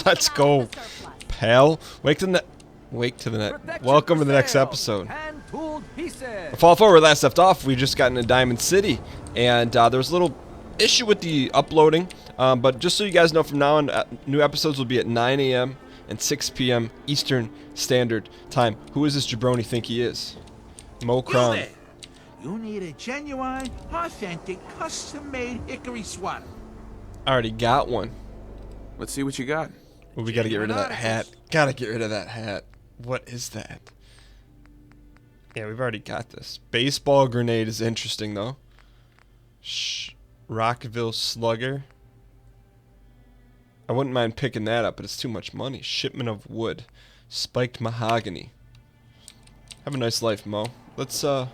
Let's go, pal. Wake to the net. Welcome to the next episode. Fall forward. Last left off, we just got into Diamond City, and there was a little issue with the uploading. But just so you guys know, from now on, new episodes will be at 9 a.m. and 6 p.m. Eastern Standard Time. Who does this jabroni think he is? Mo Crown. You need a genuine, authentic, custom-made hickory sweater. I already got one. Let's see what you got. Well, we gotta get rid of that hat. Gotta get rid of that hat. What is that? Yeah, we've already got this. Baseball grenade is interesting, though. Rockville Slugger. I wouldn't mind picking that up, but it's too much money. Shipment of wood. Spiked mahogany. Have a nice life, Mo. Let's, So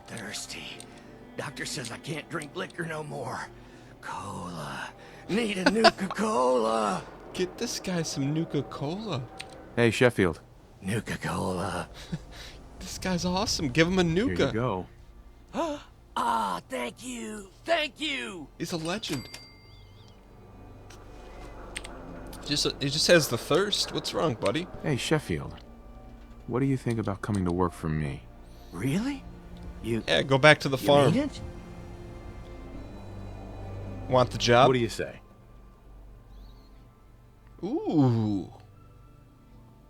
thirsty. Doctor says I can't drink liquor no more. Cola. Need a Nuka-Cola. Get this guy some Nuka-Cola. Hey, Sheffield. Nuka-Cola. This guy's awesome. Give him a Nuka. Here you go. Ah, thank you. Thank you. He's a legend. He just has the thirst. What's wrong, buddy? Hey, Sheffield. What do you think about coming to work for me? Really? Yeah, go back to the farm. You mean it? Want the job? What do you say? Ooh.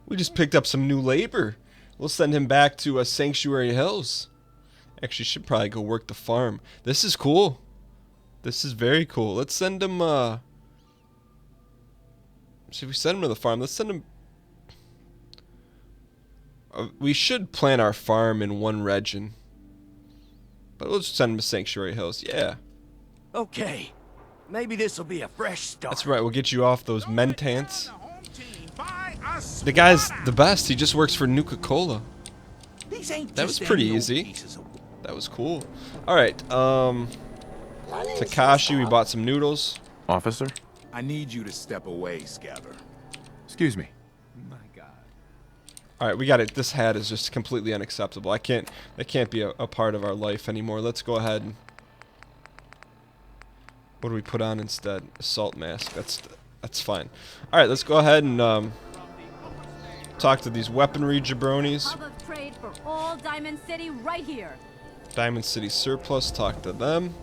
We just picked up some new labor. We'll send him back to Sanctuary Hills. Actually, should probably go work the farm. This is cool. This is very cool. Let's send him, see if we send him to the farm. Let's send him... we should plant our farm in one region. But we'll just send him to Sanctuary Hills. Yeah. Okay. Maybe this will be a fresh start. That's right. We'll get you off those mentants. The guy's the best. He just works for Nuka-Cola. That was pretty easy. That was cool. Alright, Takashi, we bought some noodles. Officer? I need you to step away, Scabber. Excuse me. My God. Alright, we got it. This hat is just completely unacceptable. That can't be a part of our life anymore. Let's go ahead and... what do we put on instead? Assault mask. That's fine. Alright, let's go ahead and talk to these weaponry jabronis. Hub of trade for all Diamond City right here. Diamond City Surplus, talk to them.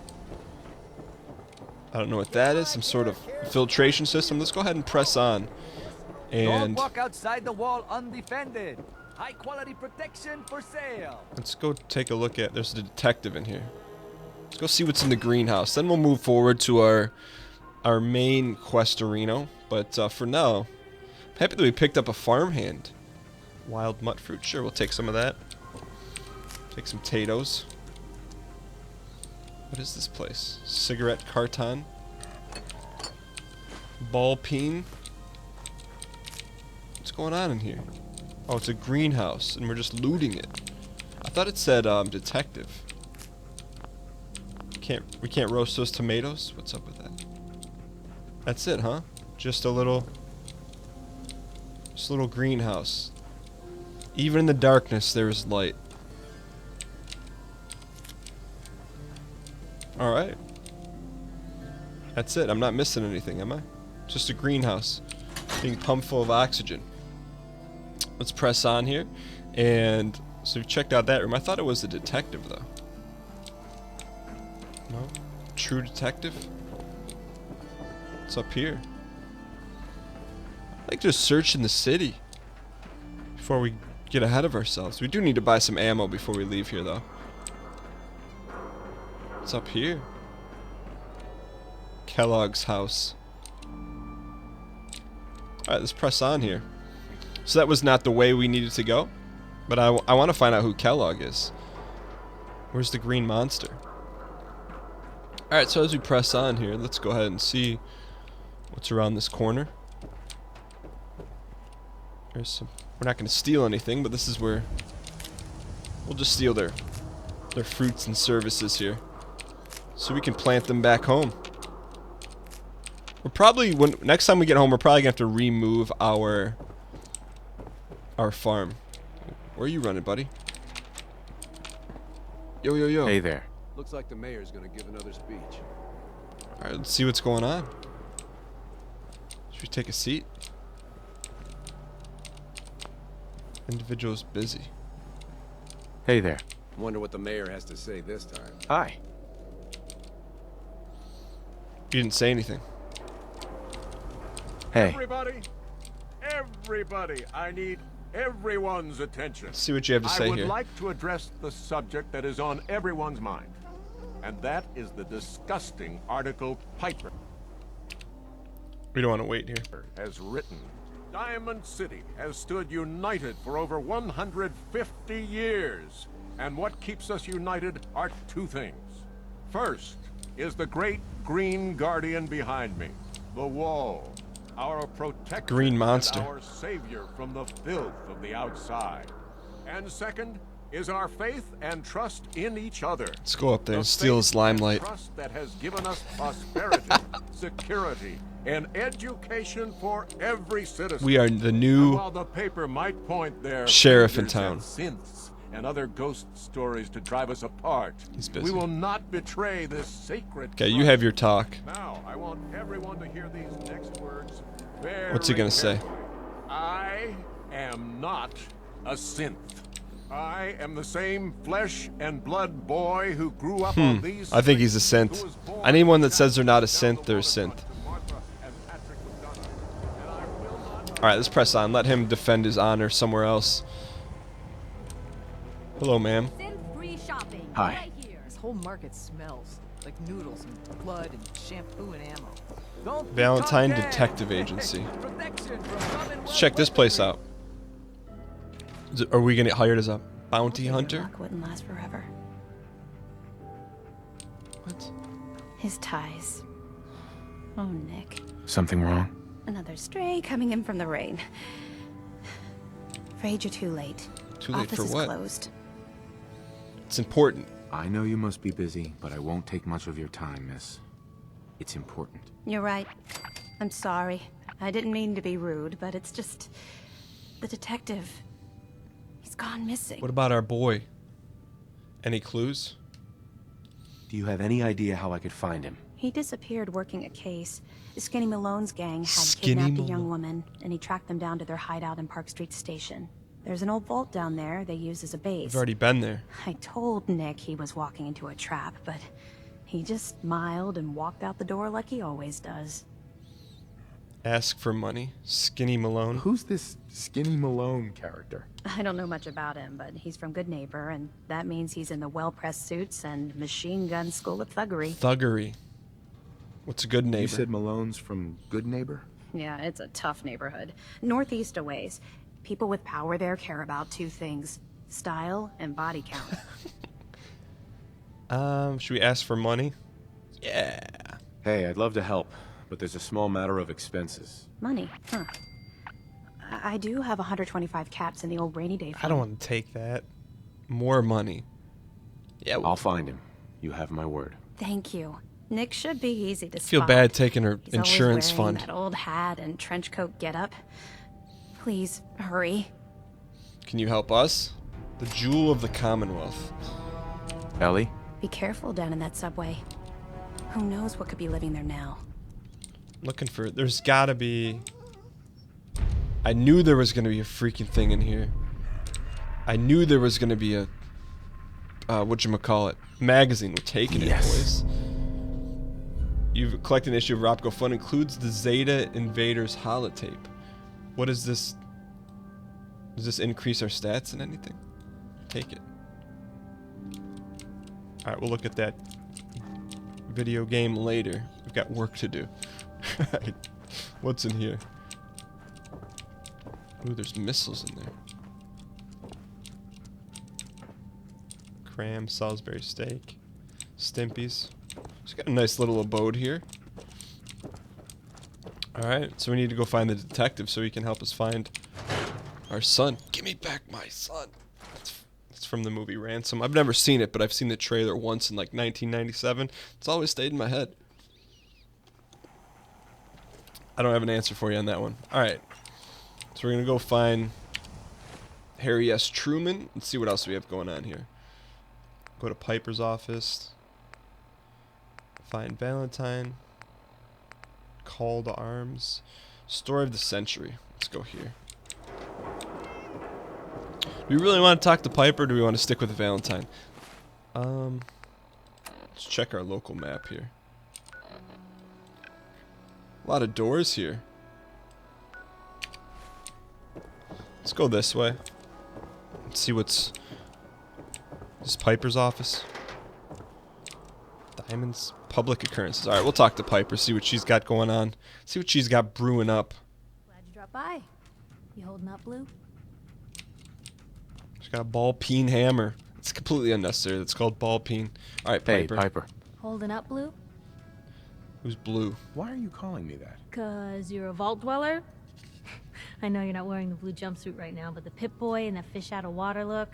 I don't know what that is. Some sort of filtration system. Let's go ahead and press on. And don't walk outside the wall undefended. High quality protection for sale. let's go take a look at... there's a detective in here. Let's go see what's in the greenhouse. Then we'll move forward to our main questorino. But for now, I'm happy that we picked up a farmhand. Wild mutt fruit. Sure, we'll take some of that. Take some potatoes. What is this place? Cigarette carton. Ball peen. What's going on in here? Oh, it's a greenhouse, and we're just looting it. I thought it said detective. We can't roast those tomatoes? What's up with that? That's it, huh? Just a little greenhouse. Even in the darkness, there is light. Alright. That's it. I'm not missing anything, am I? Just a greenhouse being pumped full of oxygen. Let's press on here. And so we've checked out that room. I thought it was a detective, though. No? True detective? What's up here? I like just searching the city before we get ahead of ourselves. We do need to buy some ammo before we leave here, though. What's up here? Kellogg's house. Alright, let's press on here. So that was not the way we needed to go. But I want to find out who Kellogg is. Where's the green monster? Alright, so as we press on here, let's go ahead and see what's around this corner. There's some... we're not going to steal anything, but this is where... we'll just steal their fruits and services here. So we can plant them back home. We're probably... next time we get home, we're probably going to have to remove our farm. Where are you running, buddy? Yo, yo, yo. Hey there. Looks like the mayor's gonna give another speech. Alright, let's see what's going on. Should we take a seat? Individual's busy. Hey there. Wonder what the mayor has to say this time. Hi. You didn't say anything. Hey. Everybody, I need everyone's attention. Let's see what you have to say I would here. like to address the subject that is on everyone's mind, and that is the disgusting article Piper We don't want to wait here. has written. Diamond City has stood united for over 150 years, and what keeps us united are two things. First is the great green guardian behind me, the wall, our protector, Green monster. and our savior from the filth of the outside. And second is our faith and trust in each other. Let's go up there The and steal his faith and limelight. trust that has given us prosperity, security, and education for every citizen. We are the And new while the paper might point their sheriff in fingers town. at synths and other ghost stories to drive us apart, He's busy. we will not betray this sacred. Okay, you trust. have your talk. Now, I want everyone to hear these next words very What's he gonna say? carefully. I am not a synth. I am the same flesh and blood boy who grew up on these I think he's a streets, synth. who was born Anyone that says they're not a down the synth, they're a waterfront synth. to Martha and Patrick McDonough. And I will not Alright, let's press on. Let him defend his honor somewhere else. Hello, ma'am. Synth-free shopping. Hi. Right here. This whole market smells like noodles and blood and shampoo and ammo. Don't be Valentine caught dead. Detective Agency. Protection from Commonwealth Let's check this place weaponry. out. Are we gonna get hired as a bounty Your hunter? luck wouldn't last forever. What? His ties. Oh, Nick. Something wrong? Another stray coming in from the rain. Afraid you're too late. Too late Office for is what? closed. It's important. I know you must be busy, but I won't take much of your time, miss. It's important. You're right. I'm sorry. I didn't mean to be rude, but it's just... The detective... He's gone missing. What about our boy? Any clues? Do you have any idea how I could find him? He disappeared working a case. Skinny Malone's gang had Skinny kidnapped a young Malone. woman, and he tracked them down to their hideout in Park Street Station. There's an old vault down there they use as a base. We've already been there. I told Nick he was walking into a trap, but he just smiled and walked out the door like he always does. Ask for money. Skinny Malone. Who's this Skinny Malone character? I don't know much about him, but he's from Good Neighbor, and that means he's in the well-pressed suits and machine gun school of thuggery. Thuggery. What's a good neighbor? You said Malone's from Good Neighbor? Yeah, it's a tough neighborhood. Northeast a ways. People with power there care about two things: style and body count. Should we ask for money? Yeah. Hey, I'd love to help, but there's a small matter of expenses. Money, huh? I do have 125 caps in the old rainy day fund. I don't want to take that. More money. Yeah, I'll find him. You have my word. Thank you. Nick should be easy to feel spot. bad taking her He's always insurance wearing fund. that old hat and trench coat getup. Please hurry. Can you help us? The jewel of the Commonwealth. Ellie? Be careful down in that subway. Who knows what could be living there now? Looking for... There's gotta be... I knew there was gonna be a freaking thing in here. I knew there was gonna be a... whatchamacallit? Magazine. We're taking Yes. it, boys. You've collected an issue of Rapco Fun. Includes the Zeta Invaders holotape. What is this? Does this increase our stats in anything? Take it. Alright, we'll look at that video game later. We've got work to do. Alright. What's in here? Ooh, there's missiles in there. Cram, Salisbury steak, Stimpy's. It's got a nice little abode here. Alright, so we need to go find the detective so he can help us find our son. Give me back my son. It's from the movie Ransom. I've never seen it, but I've seen the trailer once in like 1997. It's always stayed in my head. I don't have an answer for you on that one. Alright, so we're going to go find Harry S. Truman. Let's see what else we have going on here. Go to Piper's office. Find Valentine. Call to arms. Story of the century. Let's go here. Do we really want to talk to Piper, or do we want to stick with Valentine? Let's check our local map here. A lot of doors here. Let's go this way. Let's see what's... This Piper's office. Diamonds. Public occurrences. Alright, we'll talk to Piper, see what she's got going on. See what she's got brewing up. Glad you dropped by. You holding up, Blue? She's got a ball peen hammer. It's completely unnecessary. It's called ball peen. Alright, Piper. Hey, Piper. Holding up, Blue? Who's Blue? Why are you calling me that? 'Cause you're a vault dweller? I know you're not wearing the blue jumpsuit right now, but the Pip-Boy and the fish out of water look...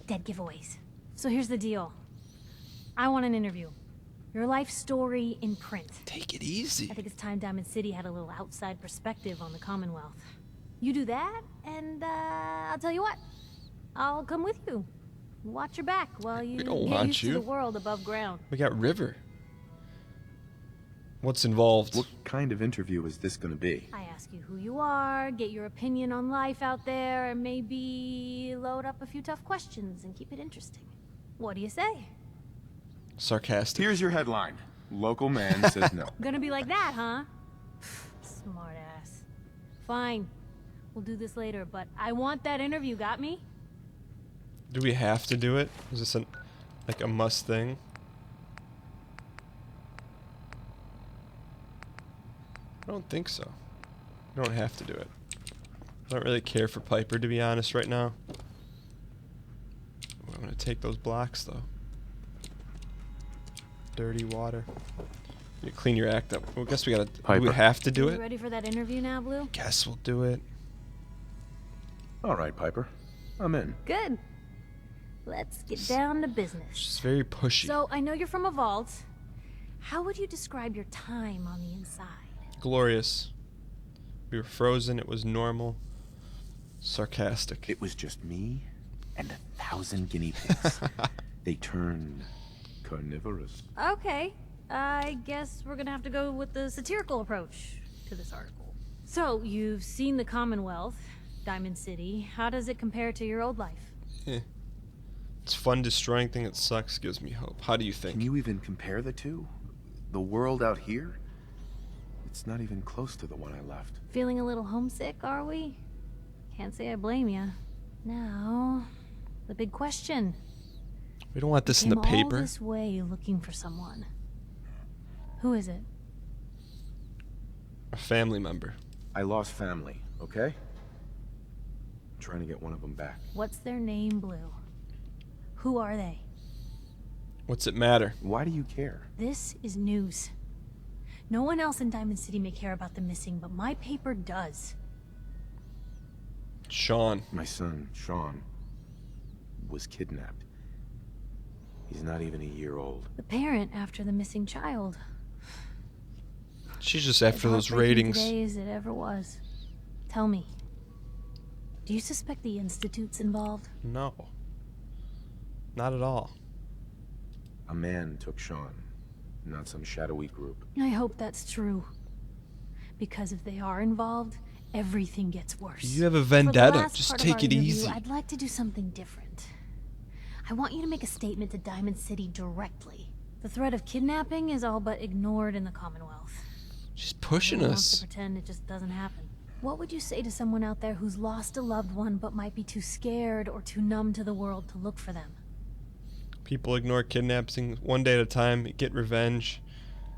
Dead giveaways. So here's the deal. I want an interview. Your life story in print. Take it easy. I think it's time Diamond City had a little outside perspective on the Commonwealth. You do that, and I'll tell you what. I'll come with you. Watch your back while you don't get want used you. to the world above ground. We got River. What's involved? What kind of interview is this going to be? I ask you who you are, get your opinion on life out there, and maybe load up a few tough questions and keep it interesting. What do you say? Sarcastic. Here's your headline. Local man says no. Gonna be like that, huh? Smart ass. Fine. We'll do this later, but I want that interview, got me? Do we have to do it? Is this like a must thing? I don't think so. You don't have to do it. I don't really care for Piper, to be honest, right now. Ooh, I'm gonna take those blocks, though. Dirty water. You clean your act up. Well, I guess we gotta. Do we Piper. have to do You it? ready for that interview now, Blue? Guess we'll do it. All right, Piper. I'm in. Good. Let's get down to business. She's very pushy. So, I know you're from a vault. How would you describe your time on the inside? Glorious. We were frozen. It was normal. Sarcastic. It was just me and 1,000 guinea pigs. They turned carnivorous. Okay. I guess we're gonna have to go with the satirical approach to this article. So, you've seen the Commonwealth, Diamond City. How does it compare to your old life? It's fun destroying things that sucks, gives me hope. How do you think? Can you even compare the two? The world out here? It's not even close to the one I left. Feeling a little homesick, are we? Can't say I blame you. Now, the big question. We don't want this in the Came all paper. this way looking for someone. Who is it? A family member. I lost family, okay? I'm trying to get one of them back. What's their name, Blue? Who are they? What's it matter? Why do you care? This is news. No one else in Diamond City may care about the missing, but my paper does. Sean. My son, Sean, was kidnapped. He's not even a year old. The parent after the missing child. She's just after As those heartbreaking ratings. Today as it ever was. Tell me, do you suspect the Institute's involved? No. Not at all. A man took Sean, not some shadowy group. I hope that's true. Because if they are involved, everything gets worse. You have a For the vendetta. last Just part of take our it interview, easy. I'd like to do something different. I want you to make a statement to Diamond City directly. The threat of kidnapping is all but ignored in the Commonwealth. She's pushing Everyone wants us. to pretend it just doesn't happen. What would you say to someone out there who's lost a loved one but might be too scared or too numb to the world to look for them? People ignore kidnapping one day at a time. Get revenge.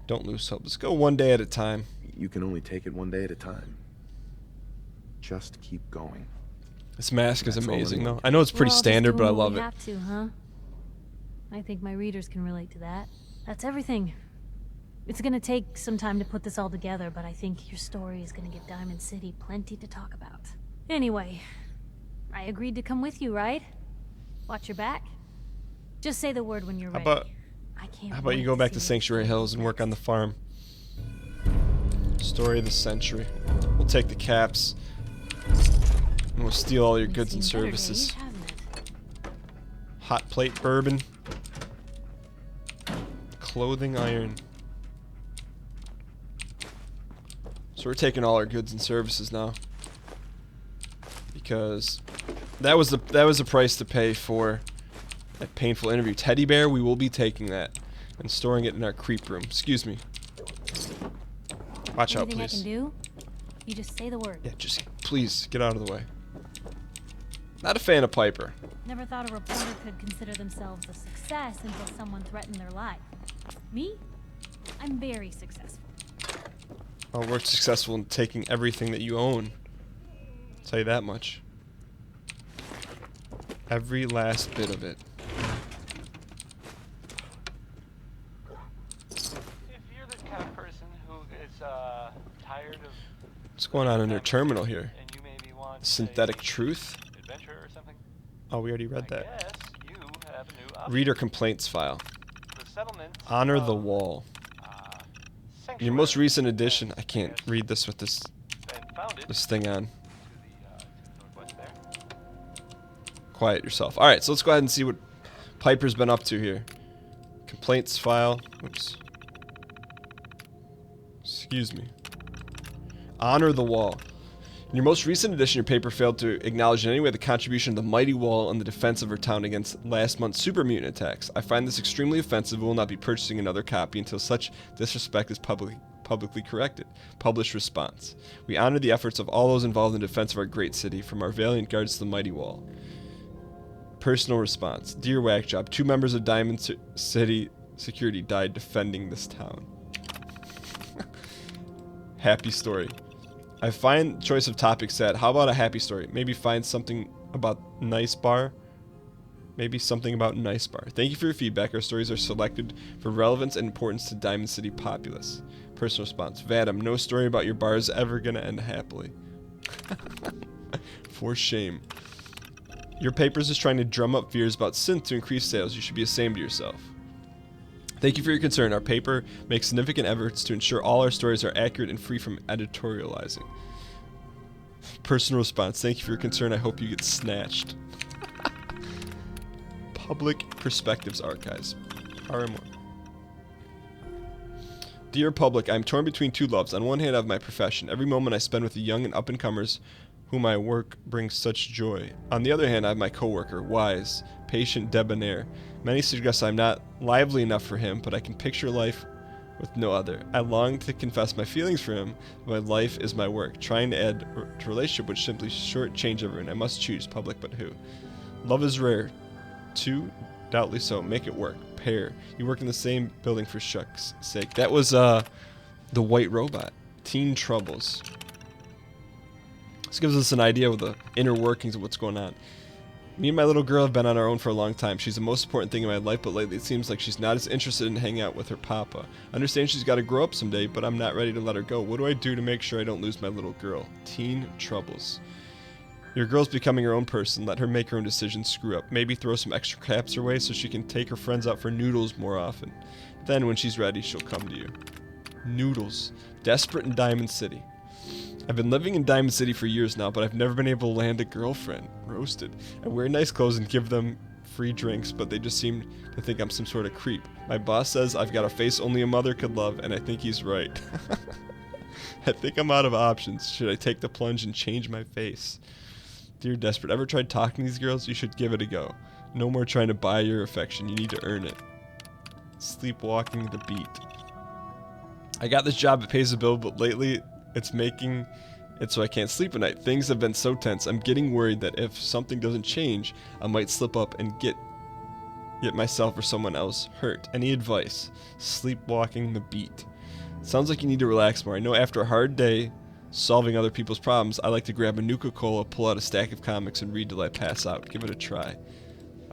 Don't lose hope. Let's go one day at a time. You can only take it one day at a time. Just keep going. This mask is That's all amazing, anyone though. I know it's pretty We're all just standard, but I doing what love we it. have to, huh? I think my readers can relate to that. That's everything. It's gonna take some time to put this all together, but I think your story is gonna give Diamond City plenty to talk about. Anyway, I agreed to come with you, right? Watch your back. Just say the word when you're ready. I can't How about you go back to Sanctuary Hills and work on the farm? Story of the century. We'll take the caps. And we'll steal all your goods and services. Hot plate bourbon. Clothing iron. So we're taking all our goods and services now. Because that was the price to pay for that painful interview. Teddy bear, we will be taking that and storing it in our creep room. Excuse me. Watch out, Anything please. I can do? You just say the word. Yeah, just please get out of the way. Not a fan of Piper. Never thought a reporter could consider themselves a success until someone threatened their life. Me? I'm very successful. Oh, we're successful in taking everything that you own. I'll tell you that much. Every last bit of it. If you're the kind of person who is tired of What's going on in their terminal here? and you maybe want Synthetic truth? adventure or something, Oh, we already read that. yes, you have a new option. Reader complaints file. The settlement Honor the of, wall. In your Sanctuary most recent edition, I can't read this with this been founded thing on. to the northwest there. Quiet yourself. Alright, so let's go ahead and see what Piper's been up to here. Complaints file. Oops. Excuse me. Honor the wall. In your most recent edition, your paper failed to acknowledge in any way the contribution of the mighty wall in the defense of our town against last month's super mutant attacks. I find this extremely offensive and will not be purchasing another copy until such disrespect is publicly corrected. Published response. We honor the efforts of all those involved in defense of our great city, from our valiant guards to the mighty wall. Personal response. Dear Whack Job, 2 members of Diamond City Security died defending this town. Happy story. I find choice of topic sad. How about a happy story? Maybe find something about Nice Bar. Maybe something about Nice Bar. Thank you for your feedback. Our stories are selected for relevance and importance to Diamond City populace. Personal response. Vadim, no story about your bar is ever gonna end happily. For shame. Your papers is trying to drum up fears about synth to increase sales. You should be ashamed of yourself. Thank you for your concern. Our paper makes significant efforts to ensure all our stories are accurate and free from editorializing. Personal response. Thank you for your concern. I hope you get snatched. Public Perspectives Archives. RMO. Dear Public, I am torn between 2 loves. On one hand, I have my profession. Every moment I spend with the young and up-and-comers whom my work brings such joy. On the other hand, I have my coworker, wise, patient, debonair. Many suggest I'm not lively enough for him, but I can picture life with no other. I long to confess my feelings for him, but my life is my work. Trying to add to relationship would simply shortchange everyone. I must choose, public, but who? Love is rare. 2, doubtly so. Make it work. Pair. You work in the same building for shucks' sake. That was the White Robot. Teen Troubles. This gives us an idea of the inner workings of what's going on. Me and my little girl have been on our own for a long time. She's the most important thing in my life, but lately it seems like she's not as interested in hanging out with her papa. I understand she's got to grow up someday, but I'm not ready to let her go. What do I do to make sure I don't lose my little girl? Teen Troubles. Your girl's becoming her own person. Let her make her own decisions. Screw up. Maybe throw some extra caps her way so she can take her friends out for noodles more often. Then, when she's ready, she'll come to you. Noodles. Desperate in Diamond City. I've been living in Diamond City for years now, but I've never been able to land a girlfriend. Roasted. I wear nice clothes and give them free drinks, but they just seem to think I'm some sort of creep. My boss says I've got a face only a mother could love, and I think he's right. I think I'm out of options. Should I take the plunge and change my face? Dear Desperate, ever tried talking to these girls? You should give it a go. No more trying to buy your affection. You need to earn it. Sleepwalking the beat. I got this job that pays the bill, but lately it's making it so I can't sleep at night. Things have been so tense. I'm getting worried that if something doesn't change, I might slip up and get myself or someone else hurt. Any advice? Sleepwalking the beat. Sounds like you need to relax more. I know after a hard day solving other people's problems, I like to grab a Nuka-Cola, pull out a stack of comics, and read till I pass out. Give it a try.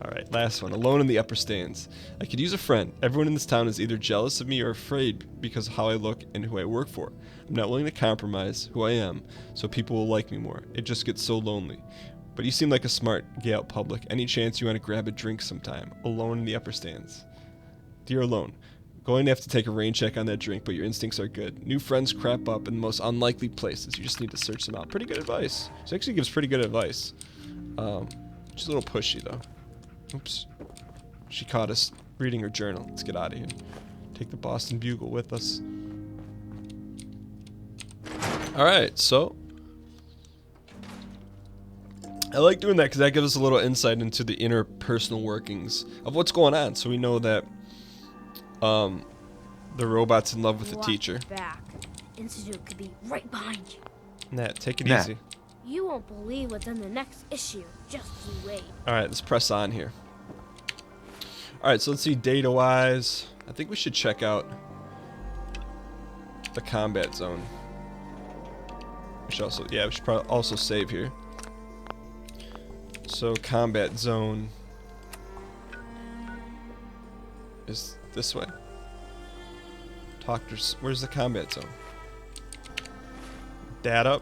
Alright, last one. Alone in the upper stands. I could use a friend. Everyone in this town is either jealous of me or afraid because of how I look and who I work for. I'm not willing to compromise who I am, so people will like me more. It just gets so lonely. But you seem like a smart, gay out public. Any chance you want to grab a drink sometime? Alone in the upper stands. Dear Alone, going to have to take a rain check on that drink, but your instincts are good. New friends crop up in the most unlikely places. You just need to search them out. Pretty good advice. She actually gives pretty good advice. She's a little pushy, though. Oops. She caught us reading her journal. Let's get out of here. Take the Boston Bugle with us. Alright, so I like doing that because that gives us a little insight into the interpersonal workings of what's going on. So we know that the robot's in love with the teacher. Back. Institute could be right behind you. Nat, take it Nat. easy. You won't believe what's in the next issue. Just you wait. Alright, let's press on here. Alright, so let's see data-wise. I think we should check out the combat zone. We should also, yeah, we should probably also save here. So combat zone is this way. Doctors, where's the combat zone? Data.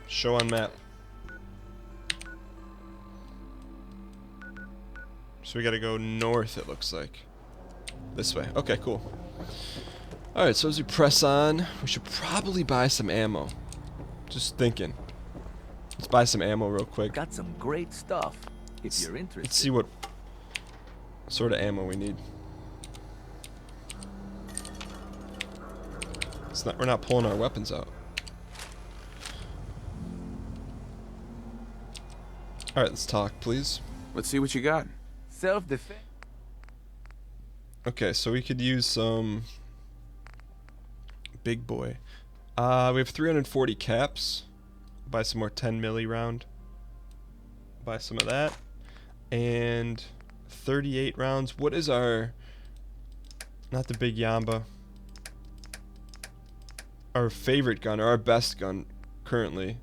Show on map. So we gotta go north, it looks like. This way. Okay, cool. Alright, so as we press on, we should probably buy some ammo. Just thinking. Let's buy some ammo real quick. Got some great stuff, if you're interested. Let's see what sort of ammo we need. It's not, we're not pulling our weapons out. Alright, let's talk, please. Let's see what you got. Self-defense. Okay, so we could use some big boy. We have 340 caps. Buy some more 10 milli round. Buy some of that. And 38 rounds. What is our... Not the big Yamba. Our favorite gun, or our best gun currently.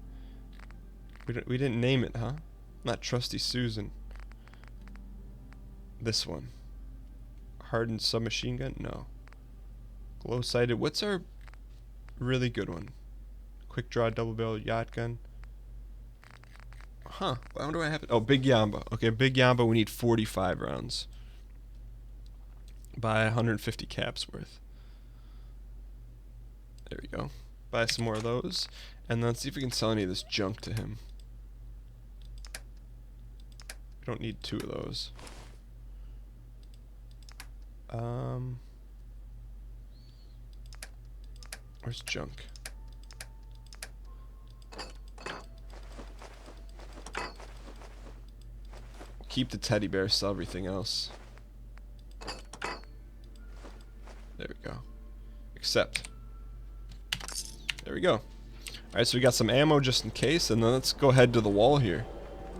We didn't name it, huh? Not Trusty Susan. This one. Hardened submachine gun? No. Glow sighted. What's our really good one? Quick draw double barrel yacht gun. Huh. Why do I have it? Oh, big Yamba. Okay, big Yamba. We need 45 rounds. Buy 150 caps worth. There we go. Buy some more of those. And then let's see if we can sell any of this junk to him. We don't need 2 of those. Where's junk? Keep the teddy bear, sell everything else. There we go. Accept. There we go. Alright, so we got some ammo just in case, and then let's go head to the wall here.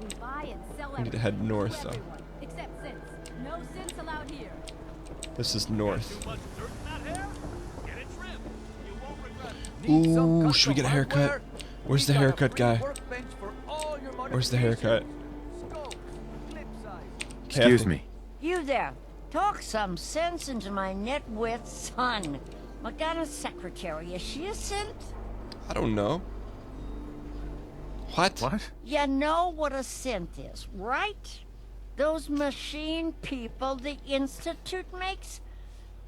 We buy and sell We need to head north, though. Except sense. No sense allowed here. This is north. Need some Ooh, should we get a custom haircut? hardware? Where's We the got a haircut free guy? workbench for all your Where's the haircut? Scope, clip size. Excuse Kathy. me. You there. Talk some sense into my nitwit son. Morgana's secretary, is she a synth? I don't know. What? What? You know what a synth is, right? Those machine people the Institute makes?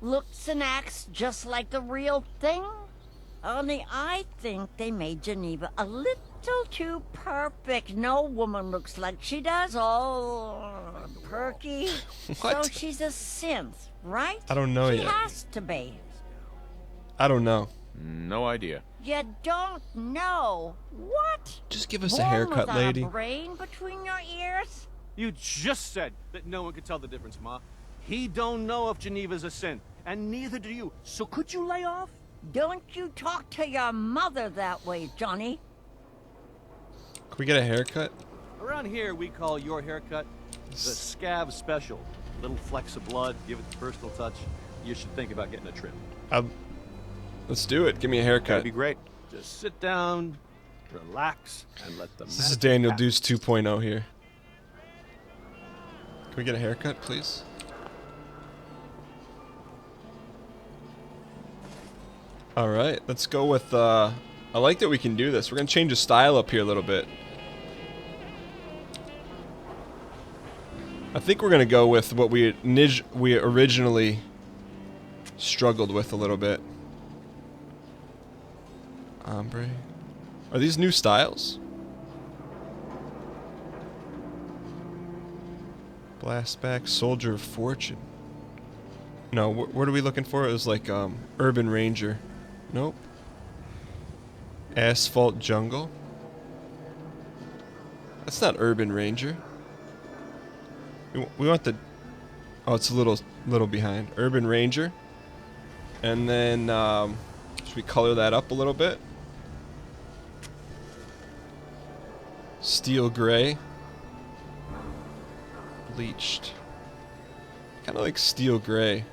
Looks and acts just like the real thing? Only I think they made Geneva a little too perfect. No woman looks like she does. All perky. What? So she's a synth, right? I don't know she yet. has to be. I don't know. No idea. You don't know? What? Just give us a Born haircut, without lady. A brain between your ears? You just said that no one could tell the difference, Ma. He don't know if Geneva's a sin, and neither do you. So could you lay off? Don't you talk to your mother that way, Johnny. Can we get a haircut? Around here, we call your haircut the scab special. Little flecks of blood, give it the personal touch. You should think about getting a trim. Let's do it. Give me a That'd haircut. be great. Just sit down, relax, and let the This is Daniel Deuce 2.0 here. Can we get a haircut, please? Alright, let's go with, I like that we can do this. We're going to change the style up here a little bit. I think we're going to go with what we originally struggled with a little bit. Ombre. Are these new styles? Blastback, Soldier of Fortune. No, what are we looking for? It was like Urban Ranger. Nope. Asphalt Jungle. That's not Urban Ranger. We want the... Oh, it's a little behind. Urban Ranger. And then, should we color that up a little bit? Steel Gray. Bleached. Kind of like Steel Gray.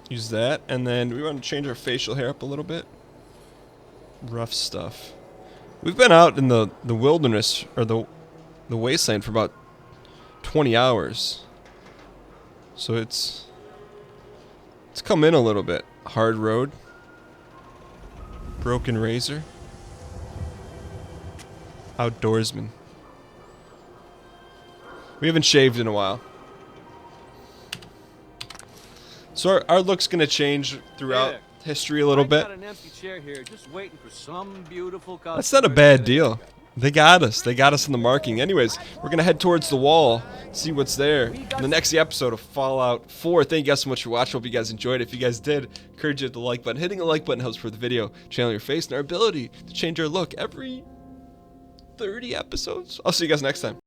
Use that, and then we want to change our facial hair up a little bit. Rough stuff. We've been out in the wilderness, or the wasteland, for about 20 hours. So it's come in a little bit. Hard road. Broken razor. Outdoorsman. We haven't shaved in a while. So our look's gonna change throughout history a little bit. Got an empty chair here, just waiting for some beautiful customer. That's not a bad deal. They got us. They got us in the marking. Anyways, we're gonna head towards the wall, see what's there. In the next episode of Fallout 4. Thank you guys so much for watching. Hope you guys enjoyed it. If you guys did, encourage you to hit the like button. Hitting the like button helps for the video, channel your face, and our ability to change our look every 30 episodes. I'll see you guys next time.